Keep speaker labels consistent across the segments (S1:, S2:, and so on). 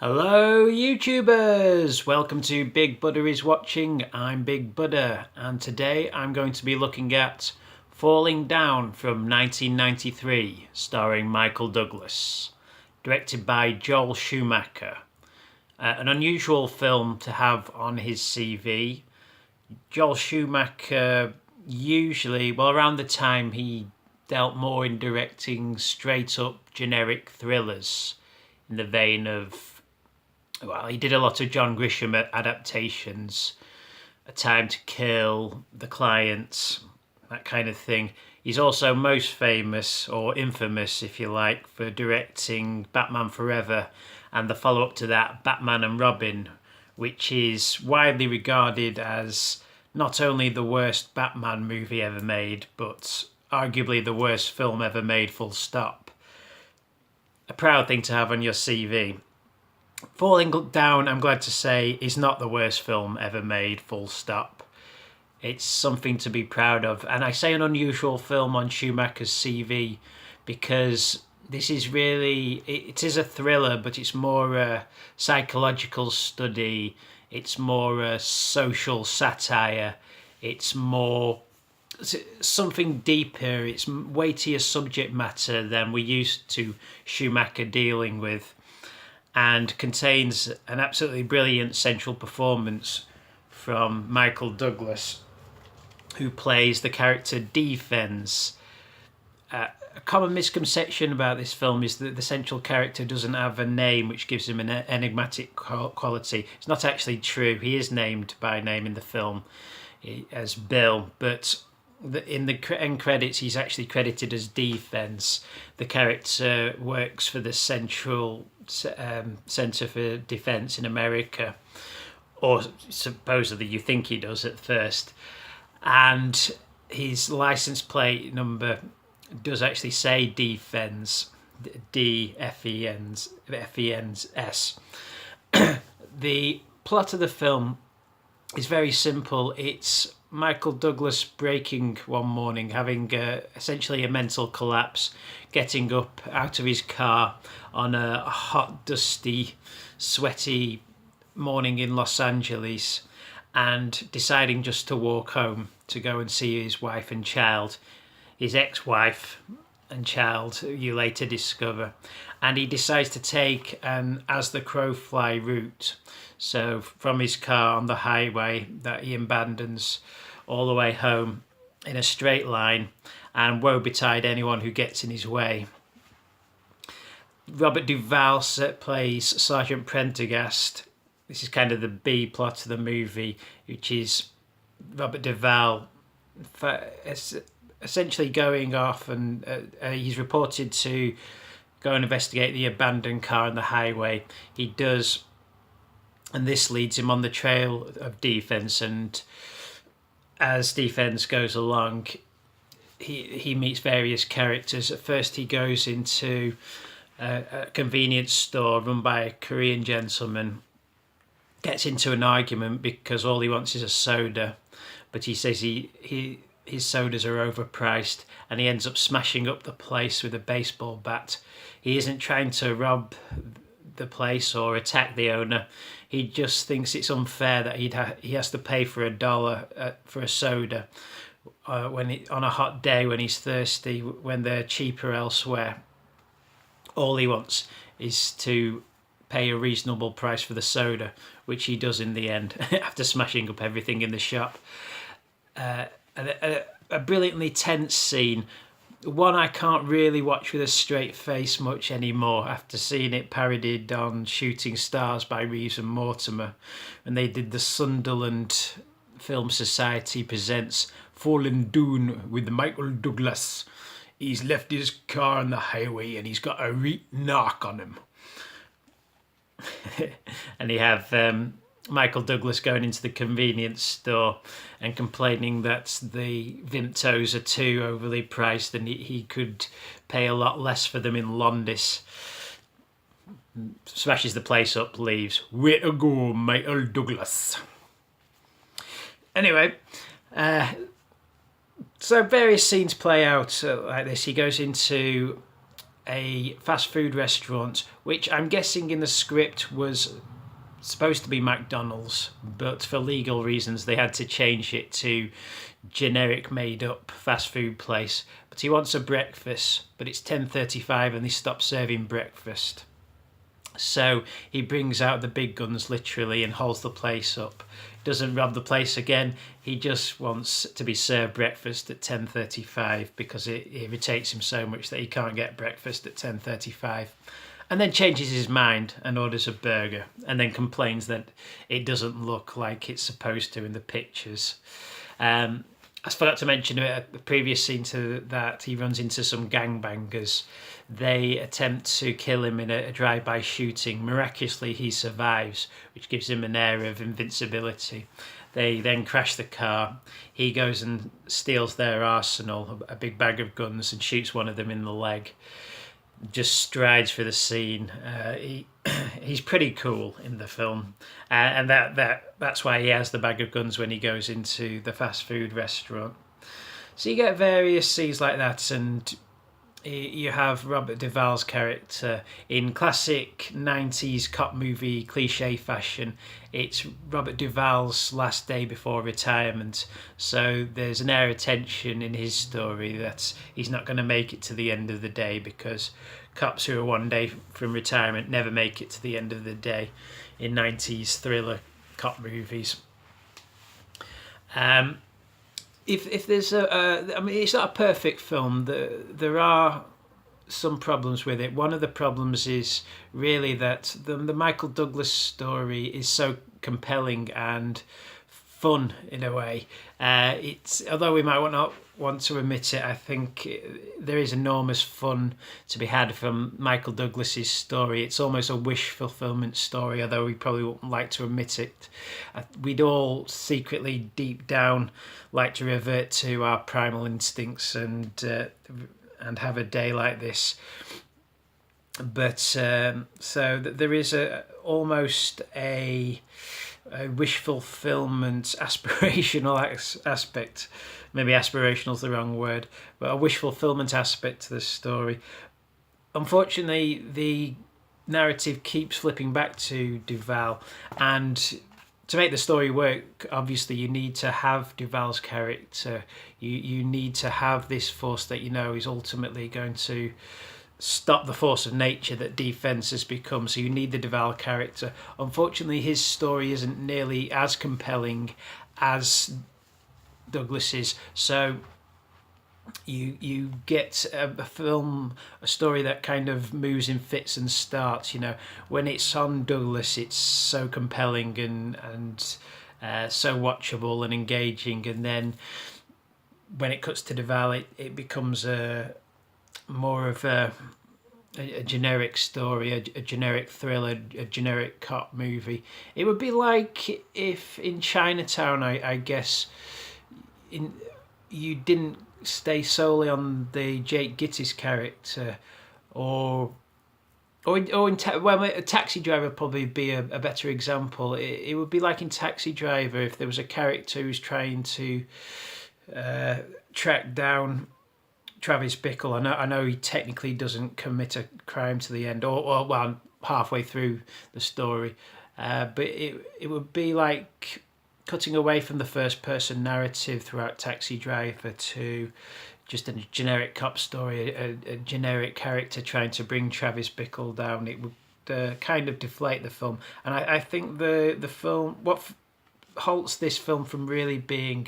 S1: Hello YouTubers! Welcome to Big Buddha is Watching. I'm Big Buddha and today I'm going to be looking at Falling Down from 1993 starring Michael Douglas, directed by Joel Schumacher. An unusual film to have on his CV. Joel Schumacher around the time he dealt more in directing straight up generic thrillers in the vein of he did a lot of John Grisham adaptations, A Time to Kill, The Client, that kind of thing. He's also most famous, or infamous if you like, for directing Batman Forever and the follow-up to that, Batman and Robin, which is widely regarded as not only the worst Batman movie ever made, but arguably the worst film ever made, full stop. A proud thing to have on your CV. Falling Down, I'm glad to say, is not the worst film ever made, full stop. It's something to be proud of. And I say an unusual film on Schumacher's CV because this is really, it is a thriller, but it's more a psychological study. It's more a social satire. It's more something deeper. It's weightier subject matter than we're used to Schumacher dealing with, and contains an absolutely brilliant central performance from Michael Douglas, who plays the character Defense. A common misconception about this film is that the central character doesn't have a name, which gives him an enigmatic quality. It's not actually true. He is named by name in the film as Bill, but in the end credits he's actually credited as Defense. The character works for the Central Center for Defense in America, or supposedly you think he does at first, and his license plate number does actually say Defense, D-F-E-N-S. The plot of the film is very simple. It's Michael Douglas breaking one morning, having essentially a mental collapse, getting up out of his car on a hot, dusty, sweaty morning in Los Angeles and deciding just to walk home to go and see his wife and child, his ex-wife and child, who you later discover. And he decides to take an as the crow fly route. So from his car on the highway that he abandons all the way home in a straight line, and woe betide anyone who gets in his way. Robert Duvall plays Sergeant Prendergast. This is kind of the B plot of the movie, which is Robert Duvall essentially going off, and he's reported to go and investigate the abandoned car on the highway. He does, and this leads him on the trail of Defense, and as Defense goes along, he meets various characters. At first he goes into a convenience store run by a Korean gentleman, gets into an argument because all he wants is a soda, but he says his sodas are overpriced, and he ends up smashing up the place with a baseball bat. He isn't trying to rob the place or attack the owner. He just thinks it's unfair that he has to pay for $1 for a soda on a hot day when he's thirsty, when they're cheaper elsewhere. All he wants is to pay a reasonable price for the soda, which he does in the end after smashing up everything in the shop. A brilliantly tense scene, one I can't really watch with a straight face much anymore after seeing it parodied on Shooting Stars by Reeves and Mortimer when they did the Sunderland Film Society presents Falling Down with Michael Douglas. He's left his car on the highway and he's got a knock on him. And you have Michael Douglas going into the convenience store and complaining that the Vimtos are too overly priced and he could pay a lot less for them in Londis. Smashes the place up, leaves. Way to go, Michael Douglas. Anyway, so various scenes play out like this. He goes into a fast food restaurant, which I'm guessing in the script was supposed to be McDonald's, but for legal reasons they had to change it to generic made up fast food place. But he wants a breakfast, but it's 10:35 and they stop serving breakfast. So he brings out the big guns literally and holds the place up. Doesn't rob the place again. He just wants to be served breakfast at 10:35 because it irritates him so much that he can't get breakfast at 10:35. And then changes his mind and orders a burger and then complains that it doesn't look like it's supposed to in the pictures. I forgot to mention a previous scene to that, he runs into some gangbangers. They attempt to kill him in a drive-by shooting. Miraculously, he survives, which gives him an air of invincibility. They then crash the car. He goes and steals their arsenal, a big bag of guns, and shoots one of them in the leg. Just strides for the scene. He's pretty cool in the film, and that's why he has the bag of guns when he goes into the fast food restaurant. So you get various scenes like that, and you have Robert Duvall's character in classic 90s cop movie cliche fashion. It's Robert Duvall's last day before retirement, so there's an air of tension in his story that he's not going to make it to the end of the day, because cops who are one day from retirement never make it to the end of the day in 90s thriller cop movies. If there's I mean, it's not a perfect film. There are some problems with it. One of the problems is really that the Michael Douglas story is so compelling and fun in a way. It's, although we might not want to admit it, I think there is enormous fun to be had from Michael Douglas's story. It's almost a wish fulfillment story, although we probably wouldn't like to admit it. We'd all secretly, deep down, like to revert to our primal instincts and have a day like this. But so there is almost a wish fulfillment, aspirational aspect. Maybe aspirational is the wrong word, but a wish fulfillment aspect to the story. Unfortunately, the narrative keeps flipping back to Duvall, and to make the story work, obviously you need to have Duvall's character. You need to have this force that you know is ultimately going to stop the force of nature that defense has become. So you need the Duvall character. Unfortunately, his story isn't nearly as compelling as Douglas's. So you get a film, a story that kind of moves in fits and starts. You know, when it's on Douglas, it's so compelling and so watchable and engaging, and then when it cuts to Duvall, it becomes more of a generic story, a generic thriller, a generic cop movie. It would be like if in Chinatown, I guess, you didn't stay solely on the Jake Gittes character, or a Taxi Driver would probably be a better example. It would be like in Taxi Driver if there was a character who's trying to track down Travis Bickle. I know he technically doesn't commit a crime to the end, or well, halfway through the story, but it would be like cutting away from the first person narrative throughout Taxi Driver to just a generic cop story, a generic character trying to bring Travis Bickle down. It would kind of deflate the film, and I think the film, what halts this film from really being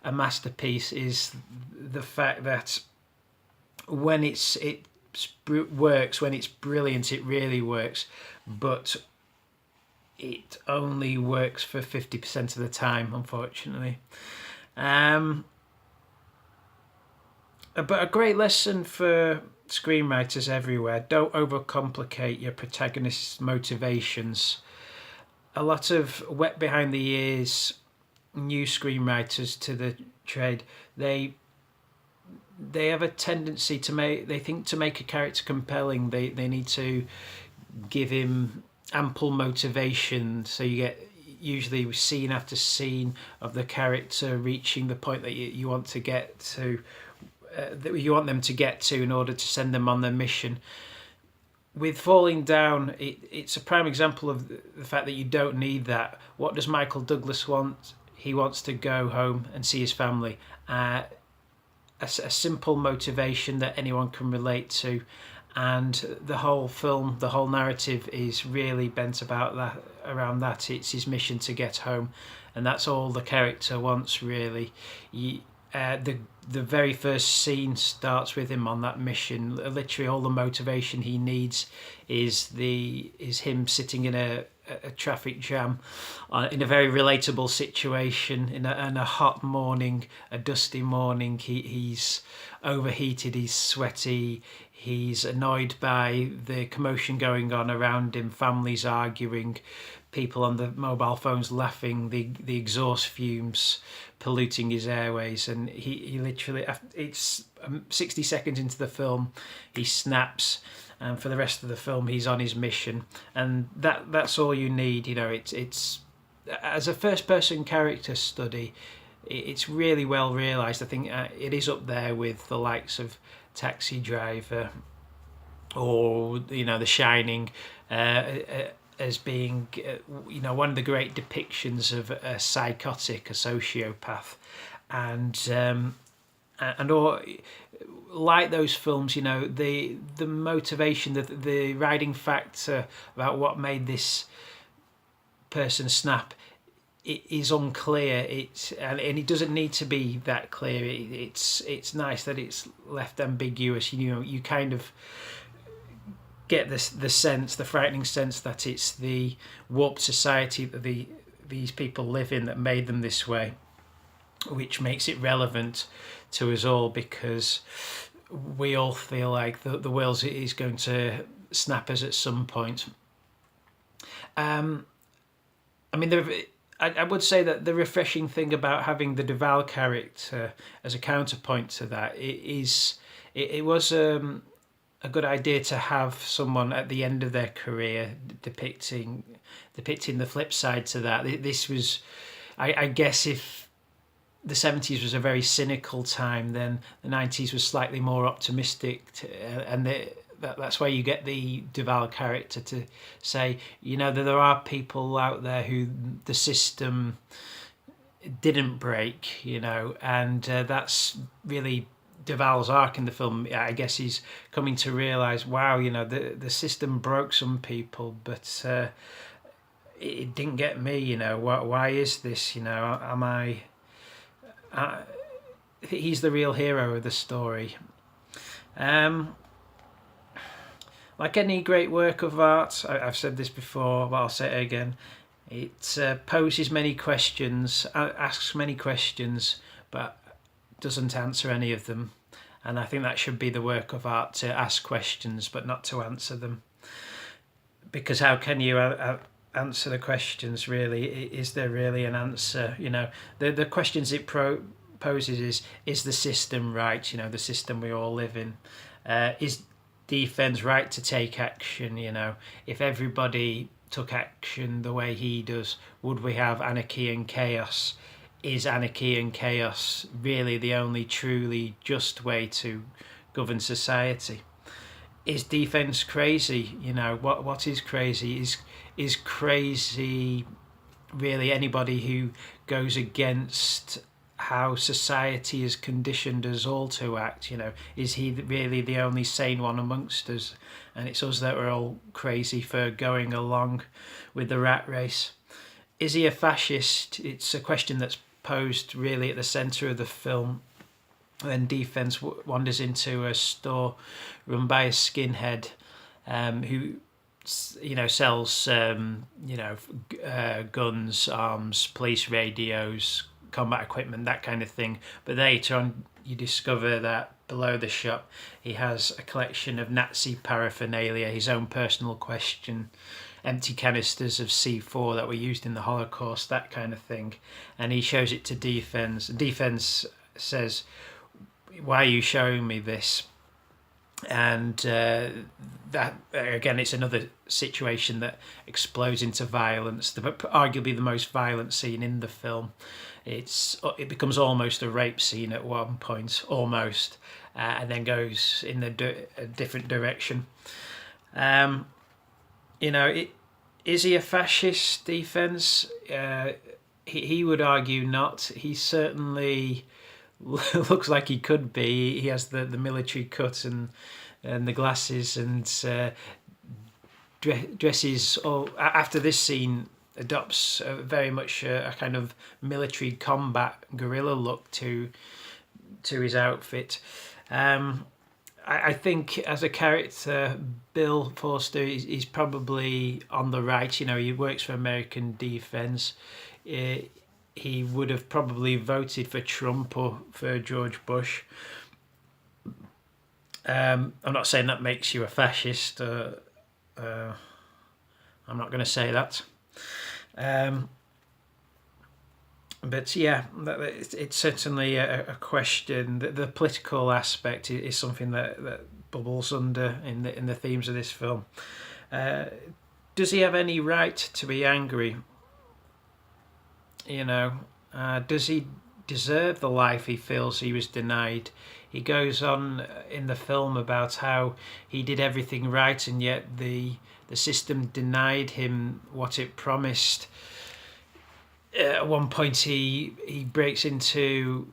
S1: a masterpiece is the fact that when it works, when it's brilliant, it really works, but it only works for 50% of the time, unfortunately. But a great lesson for screenwriters everywhere: don't overcomplicate your protagonist's motivations. A lot of wet behind the ears new screenwriters to the trade, they have a tendency to make a character compelling, they need to give him ample motivation, so you get usually scene after scene of the character reaching the point that you want to get to, that you want them to get to in order to send them on their mission. With Falling Down, it's a prime example of the fact that you don't need that. What does Michael Douglas want? He wants to go home and see his family. A simple motivation that anyone can relate to, and the whole film, the whole narrative is really bent about that, around that. It's his mission to get home, and that's all the character wants, really. The very first scene starts with him on that mission. Literally, all the motivation he needs is him sitting in a traffic jam, in a very relatable situation, in a hot morning, a dusty morning. He's overheated, he's sweaty, he's annoyed by the commotion going on around him, families arguing, people on the mobile phones laughing, the exhaust fumes polluting his airways, and he literally, it's 60 seconds into the film, he snaps, and for the rest of the film he's on his mission, and that's all you need. It's as a first person character study, it's really well realised. I think it is up there with the likes of Taxi Driver or The Shining, as being one of the great depictions of a psychotic, a sociopath, and or like those films, the motivation, the riding factor about what made this person snap, it is unclear. And it doesn't need to be that clear. It's nice that it's left ambiguous. You kind of get the sense, the frightening sense, that it's the warped society that these people live in that made them this way, which makes it relevant to us all, because we all feel like the world is going to snap us at some point. I would say that the refreshing thing about having the Duval character as a counterpoint to that, it was a good idea to have someone at the end of their career depicting the flip side to that. This was, I guess, if the 70s was a very cynical time, then the 90s was slightly more optimistic, and that's why you get the Duval character to say, that there are people out there who the system didn't break, and that's really Duval's arc in the film. I guess he's coming to realise, wow, the system broke some people, but it didn't get me. Why is this? Am I? He's the real hero of the story. Like any great work of art, I've said this before, but I'll say it again. It poses many questions, asks many questions, but doesn't answer any of them. And I think that should be the work of art, to ask questions but not to answer them. Because how can you answer the questions, really? Is there really an answer? The questions it poses is the system right? The system we all live in. Is defense right to take action? If everybody took action the way he does, would we have anarchy and chaos? Is anarchy and chaos really the only truly just way to govern society? Is defense crazy? What is crazy? Is crazy really anybody who goes against how society has conditioned us all to act? Is he really the only sane one amongst us, and it's us that are all crazy for going along with the rat race? Is he a fascist? It's a question that's posed really at the centre of the film. Then defense wanders into a store run by a skinhead who sells guns, arms, police radios, combat equipment, that kind of thing. But later on you discover that below the shop he has a collection of Nazi paraphernalia, his own personal question, empty canisters of C4 that were used in the Holocaust, that kind of thing. And he shows it to Defense. Defense says, why are you showing me this? And that, again, it's another situation that explodes into violence, arguably the most violent scene in the film. It becomes almost a rape scene at one point, almost. and then goes in a different direction. Is he a fascist, Defence? He would argue not. He certainly looks like he could be. He has the military cut and the glasses and dresses. After this scene, adopts very much a kind of military combat guerrilla look to his outfit. I think as a character, Bill Forster he's probably on the right. He works for American Defense. He would have probably voted for Trump or for George Bush. I'm not saying that makes you a fascist. I'm not going to say that. But yeah, it's certainly a question. The political aspect is something that bubbles under in the themes of this film. Does he have any right to be angry? Does he deserve the life he feels he was denied? He goes on in the film about how he did everything right and yet the system denied him what it promised. At one point he breaks into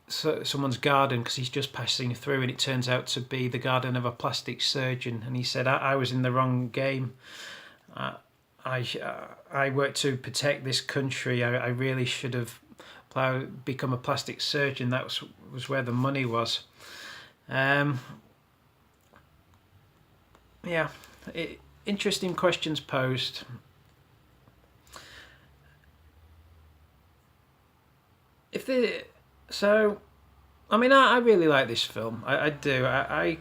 S1: someone's garden because he's just passing through, and it turns out to be the garden of a plastic surgeon, and he said, I was in the wrong game. I worked to protect this country. I really should have become a plastic surgeon. That was where the money was. Interesting questions posed. I really like this film. I do. I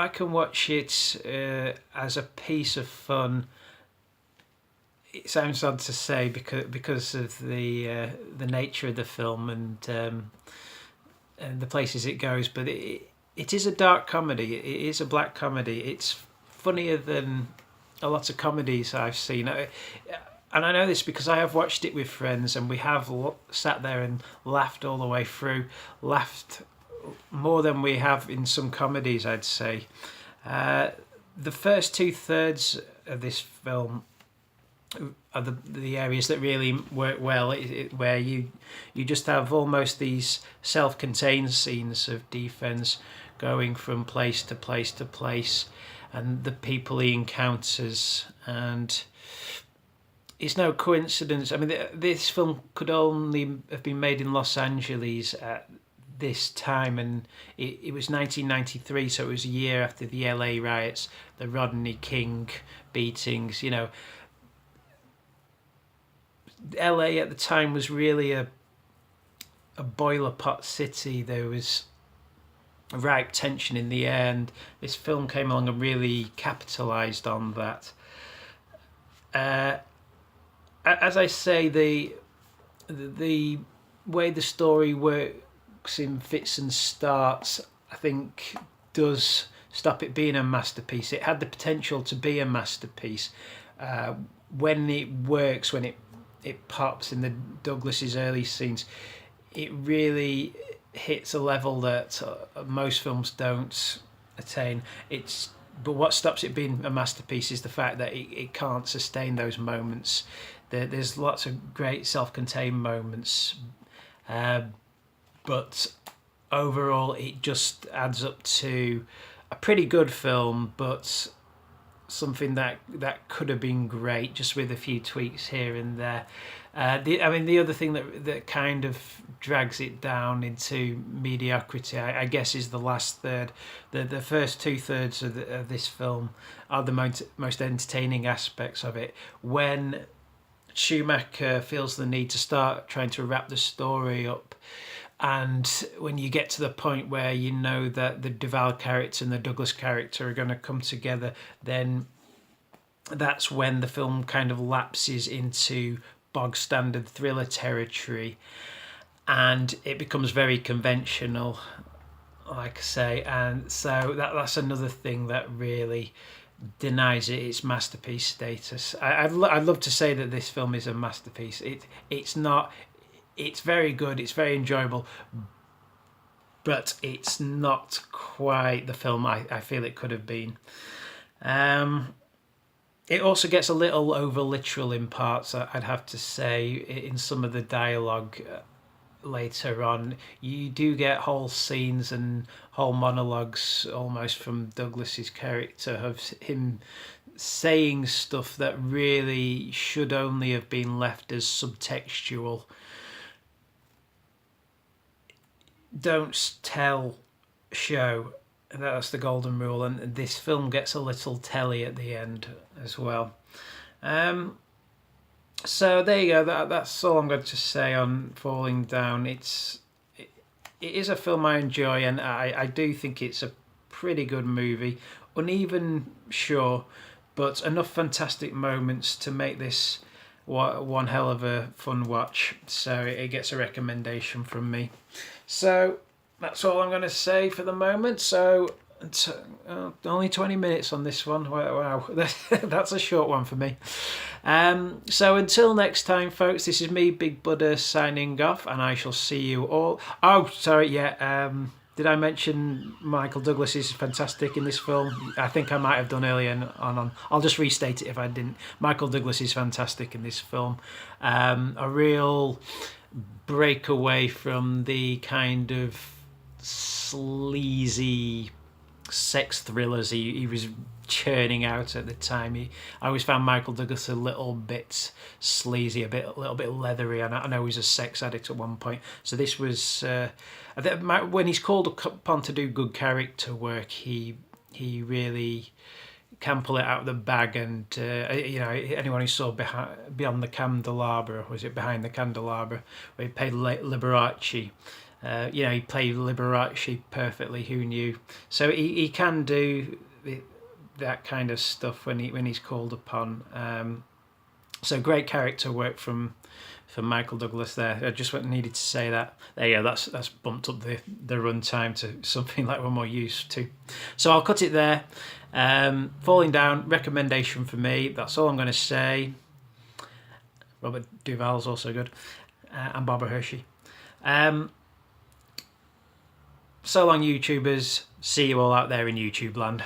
S1: can watch it as a piece of fun. It sounds odd to say because of the nature of the film and the places it goes, but it is a dark comedy. It is a black comedy. It's funnier than a lot of comedies I've seen. And I know this because I have watched it with friends, and we have sat there and laughed all the way through. Laughed more than we have in some comedies, I'd say. The first 2/3 of this film are the areas that really work well, where you just have almost these self-contained scenes of Defence going from place to place to place, and the people he encounters. And it's no coincidence. This film could only have been made in Los Angeles at this time, and it was 1993, so it was a year after the LA riots, the Rodney King beatings. LA at the time was really a boiler pot city. There was ripe tension in the air, and this film came along and really capitalised on that. As I say, the way the story works in fits and starts, I think, does stop it being a masterpiece. It had the potential to be a masterpiece. When it works, when it pops in the Douglas's early scenes, it really hits a level that most films don't attain. But what stops it being a masterpiece is the fact that it can't sustain those moments. There's lots of great self-contained moments, but overall it just adds up to a pretty good film, but something that could have been great, just with a few tweaks here and there. The other thing that kind of drags it down into mediocrity, I guess, is the last third. The first 2/3 of this film are the most entertaining aspects of it. When Schumacher feels the need to start trying to wrap the story up, and when you get to the point where you know that the Duvall character and the Douglas character are going to come together, then that's when the film kind of lapses into bog standard thriller territory, and it becomes very conventional, like I say. And so that's another thing that really denies it its masterpiece status. I'd love to say that this film is a masterpiece. It's not. It's very good. It's very enjoyable, but it's not quite the film I feel it could have been. It also gets a little over literal in parts, I'd have to say, in some of the dialogue later on. You do get whole scenes and whole monologues almost from Douglas's character of him saying stuff that really should only have been left as subtextual. Don't tell, show. That's the golden rule, and this film gets a little telly at the end as well. So there you go. That's all I'm going to say on Falling Down. It is a film I enjoy, and I do think it's a pretty good movie. Uneven, sure, but enough fantastic moments to make this one hell of a fun watch. So it gets a recommendation from me. So that's all I'm going to say for the moment. So only 20 minutes on this one. Wow, that's a short one for me. So until next time, folks, this is me, Big Buddha, signing off, and I shall see you all. Oh, sorry, yeah. Did I mention Michael Douglas is fantastic in this film? I think I might have done earlier on. I'll just restate it if I didn't. Michael Douglas is fantastic in this film. A real breakaway from the kind of sleazy sex thrillers he was churning out at the time. I always found Michael Douglas a little bit sleazy, a little bit leathery. I know he was a sex addict at one point. So this was when he's called upon to do good character work, he really can pull it out of the bag. And anyone who saw Beyond the Candelabra, was it Behind the Candelabra, where he played Liberace. He played Liberace perfectly. Who knew? So he can do that kind of stuff when he's called upon. So great character work from Michael Douglas there. I just needed to say that. There you go. That's bumped up the runtime to something like we're more used to. So I'll cut it there. Falling Down, recommendation for me. That's all I'm going to say. Robert Duvall's also good, and Barbara Hershey. So long, YouTubers. See you all out there in YouTube land.